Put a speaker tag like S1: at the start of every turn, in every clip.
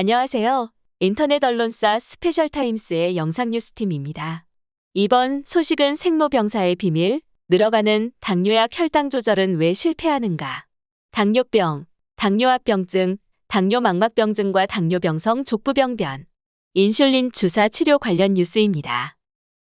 S1: 안녕하세요. 인터넷 언론사 스페셜타임스의 영상뉴스팀입니다. 이번 소식은 생로병사의 비밀, 늘어가는 당뇨약 혈당 조절은 왜 실패하는가? 당뇨병, 당뇨합병증, 당뇨망막병증과 당뇨병성 족부병변, 인슐린 주사 치료 관련 뉴스입니다.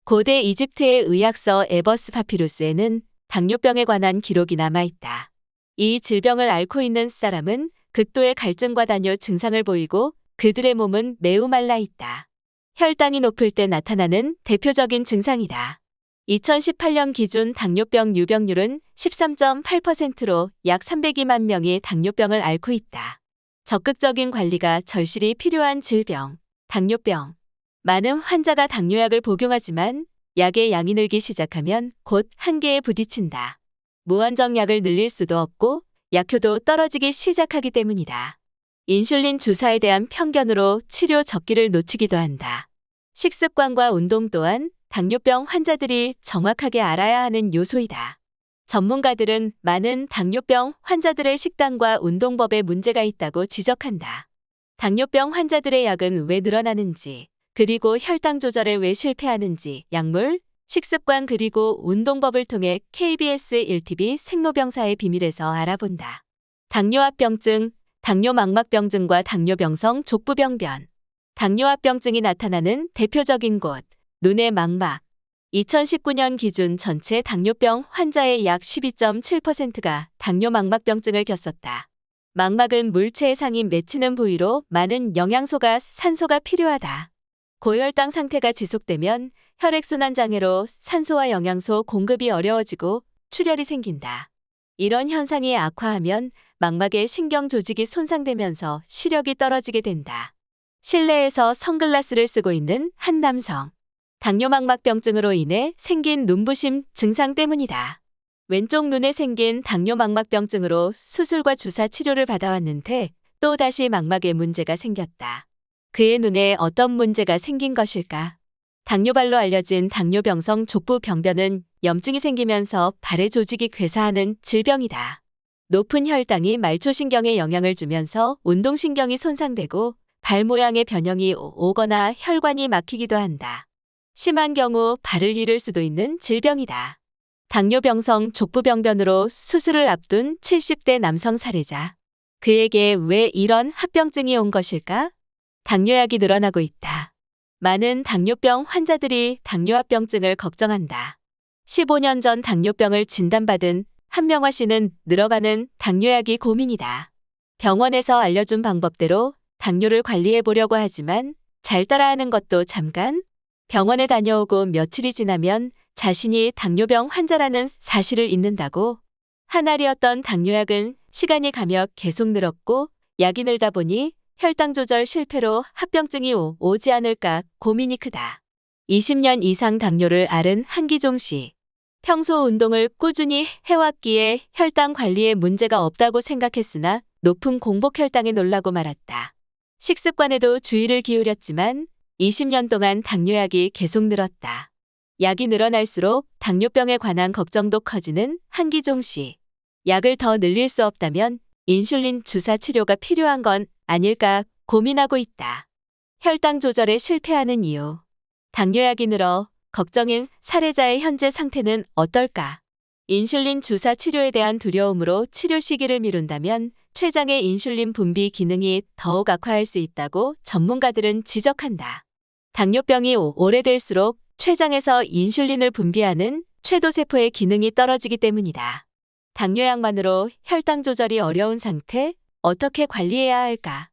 S1: 고대 이집트의 의학서 에버스 파피루스에는 당뇨병에 관한 기록이 남아있다. 이 질병을 앓고 있는 사람은 극도의 갈증과 다뇨 증상을 보이고 그들의 몸은 매우 말라 있다. 혈당이 높을 때 나타나는 대표적인 증상이다. 2018년 기준 당뇨병 유병률은 13.8%로 약 302만 명이 당뇨병을 앓고 있다. 적극적인 관리가 절실히 필요한 질병, 당뇨병. 많은 환자가 당뇨약을 복용하지만 약의 양이 늘기 시작하면 곧 한계에 부딪힌다. 무한정 약을 늘릴 수도 없고 약효도 떨어지기 시작하기 때문이다. 인슐린 주사에 대한 편견으로 치료 적기를 놓치기도 한다. 식습관과 운동 또한 당뇨병 환자들이 정확하게 알아야 하는 요소이다. 전문가들은 많은 당뇨병 환자들의 식단과 운동법에 문제가 있다고 지적한다. 당뇨병 환자들의 약은 왜 늘어나는지, 그리고 혈당 조절에 왜 실패하는지 약물, 식습관 그리고 운동법을 통해 KBS 1TV 생로병사의 비밀에서 알아본다. 당뇨합병증, 당뇨망막병증과 당뇨병성 족부병변. 당뇨합병증이 나타나는 대표적인 곳, 눈의 망막. 2019년 기준 전체 당뇨병 환자의 약 12.7%가 당뇨망막병증을 겪었다. 망막은 물체의 상이 맺히는 부위로 많은 영양소가 산소가 필요하다. 고혈당 상태가 지속되면 혈액순환 장애로 산소와 영양소 공급이 어려워지고 출혈이 생긴다. 이런 현상이 악화하면 망막의 신경 조직이 손상되면서 시력이 떨어지게 된다. 실내에서 선글라스를 쓰고 있는 한 남성. 당뇨망막병증으로 인해 생긴 눈부심 증상 때문이다. 왼쪽 눈에 생긴 당뇨망막병증으로 수술과 주사 치료를 받아왔는데 또다시 망막에 문제가 생겼다. 그의 눈에 어떤 문제가 생긴 것일까? 당뇨발로 알려진 당뇨병성 족부병변은 염증이 생기면서 발의 조직이 괴사하는 질병이다. 높은 혈당이 말초신경에 영향을 주면서 운동신경이 손상되고 발 모양의 변형이 오거나 혈관이 막히기도 한다. 심한 경우 발을 잃을 수도 있는 질병이다. 당뇨병성 족부병변으로 수술을 앞둔 70대 남성 사례자. 그에게 왜 이런 합병증이 온 것일까? 당뇨약이 늘어나고 있다. 많은 당뇨병 환자들이 당뇨합병증을 걱정한다. 15년 전 당뇨병을 진단받은 한명화 씨는 늘어가는 당뇨약이 고민이다. 병원에서 알려준 방법대로 당뇨를 관리해 보려고 하지만 잘 따라하는 것도 잠깐. 병원에 다녀오고 며칠이 지나면 자신이 당뇨병 환자라는 사실을 잊는다고. 한 알이었던 당뇨약은 시간이 가며 계속 늘었고 약이 늘다 보니 혈당 조절 실패로 합병증이 오지 않을까 고민이 크다. 20년 이상 당뇨를 앓은 한기종 씨. 평소 운동을 꾸준히 해왔기에 혈당 관리에 문제가 없다고 생각했으나 높은 공복 혈당에 놀라고 말았다. 식습관에도 주의를 기울였지만 20년 동안 당뇨약이 계속 늘었다. 약이 늘어날수록 당뇨병에 관한 걱정도 커지는 한기종 씨. 약을 더 늘릴 수 없다면 인슐린 주사 치료가 필요한 건 아닐까 고민하고 있다. 혈당 조절에 실패하는 이유. 당뇨약이 늘어 걱정인 사례자의 현재 상태는 어떨까? 인슐린 주사 치료에 대한 두려움으로 치료 시기를 미룬다면 췌장의 인슐린 분비 기능이 더욱 악화할 수 있다고 전문가들은 지적한다. 당뇨병이 오래될수록 췌장에서 인슐린을 분비하는 췌도세포의 기능이 떨어지기 때문이다. 당뇨약만으로 혈당 조절이 어려운 상태, 어떻게 관리해야 할까?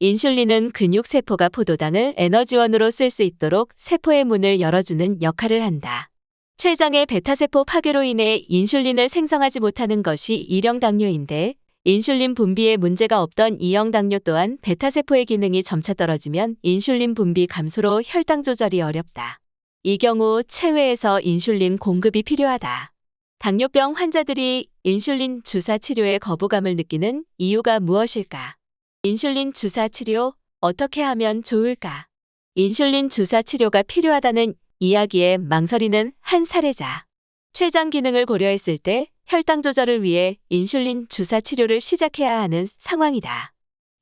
S1: 인슐린은 근육세포가 포도당을 에너지원으로 쓸 수 있도록 세포의 문을 열어주는 역할을 한다. 췌장의 베타세포 파괴로 인해 인슐린을 생성하지 못하는 것이 1형 당뇨인데 인슐린 분비에 문제가 없던 2형 당뇨 또한 베타세포의 기능이 점차 떨어지면 인슐린 분비 감소로 혈당 조절이 어렵다. 이 경우 체외에서 인슐린 공급이 필요하다. 당뇨병 환자들이 인슐린 주사 치료에 거부감을 느끼는 이유가 무엇일까? 인슐린 주사 치료 어떻게 하면 좋을까? 인슐린 주사 치료가 필요하다는 이야기에 망설이는 한 사례자. 췌장 기능을 고려했을 때 혈당 조절을 위해 인슐린 주사 치료를 시작해야 하는 상황이다.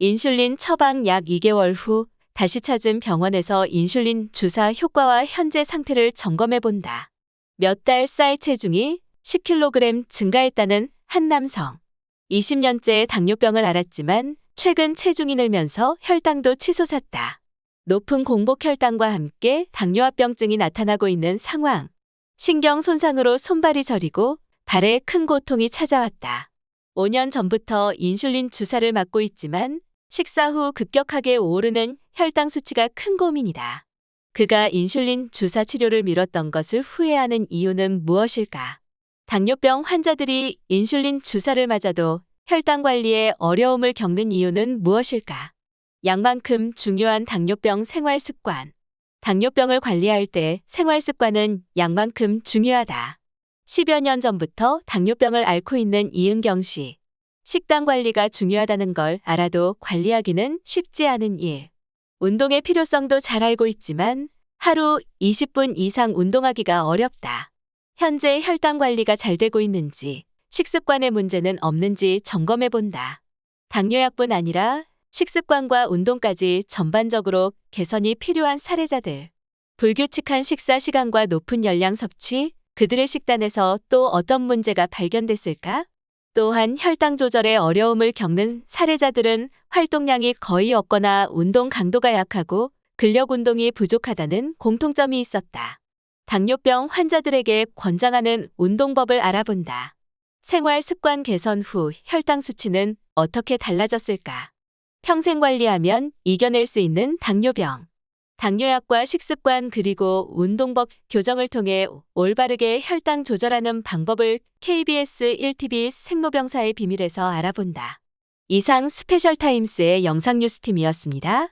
S1: 인슐린 처방 약 2개월 후 다시 찾은 병원에서 인슐린 주사 효과와 현재 상태를 점검해 본다. 몇 달 사이 체중이 10kg 증가했다는 한 남성. 20년째 당뇨병을 앓았지만 최근 체중이 늘면서 혈당도 치솟았다. 높은 공복 혈당과 함께 당뇨합병증이 나타나고 있는 상황. 신경 손상으로 손발이 저리고 발에 큰 고통이 찾아왔다. 5년 전부터 인슐린 주사를 맞고 있지만 식사 후 급격하게 오르는 혈당 수치가 큰 고민이다. 그가 인슐린 주사 치료를 미뤘던 것을 후회하는 이유는 무엇일까? 당뇨병 환자들이 인슐린 주사를 맞아도 혈당 관리에 어려움을 겪는 이유는 무엇일까? 약만큼 중요한 당뇨병 생활 습관. 당뇨병을 관리할 때 생활 습관은 약만큼 중요하다. 10여 년 전부터 당뇨병을 앓고 있는 이은경 씨. 식단 관리가 중요하다는 걸 알아도 관리하기는 쉽지 않은 일. 운동의 필요성도 잘 알고 있지만 하루 20분 이상 운동하기가 어렵다. 현재 혈당 관리가 잘 되고 있는지, 식습관에 문제는 없는지 점검해 본다. 당뇨약뿐 아니라 식습관과 운동까지 전반적으로 개선이 필요한 사례자들. 불규칙한 식사 시간과 높은 열량 섭취, 그들의 식단에서 또 어떤 문제가 발견됐을까? 또한 혈당 조절에 어려움을 겪는 사례자들은 활동량이 거의 없거나 운동 강도가 약하고 근력 운동이 부족하다는 공통점이 있었다. 당뇨병 환자들에게 권장하는 운동법을 알아본다. 생활 습관 개선 후 혈당 수치는 어떻게 달라졌을까? 평생 관리하면 이겨낼 수 있는 당뇨병. 당뇨약과 식습관 그리고 운동법 교정을 통해 올바르게 혈당 조절하는 방법을 KBS 1TV 생로병사의 비밀에서 알아본다. 이상 스페셜타임스의 영상뉴스팀이었습니다.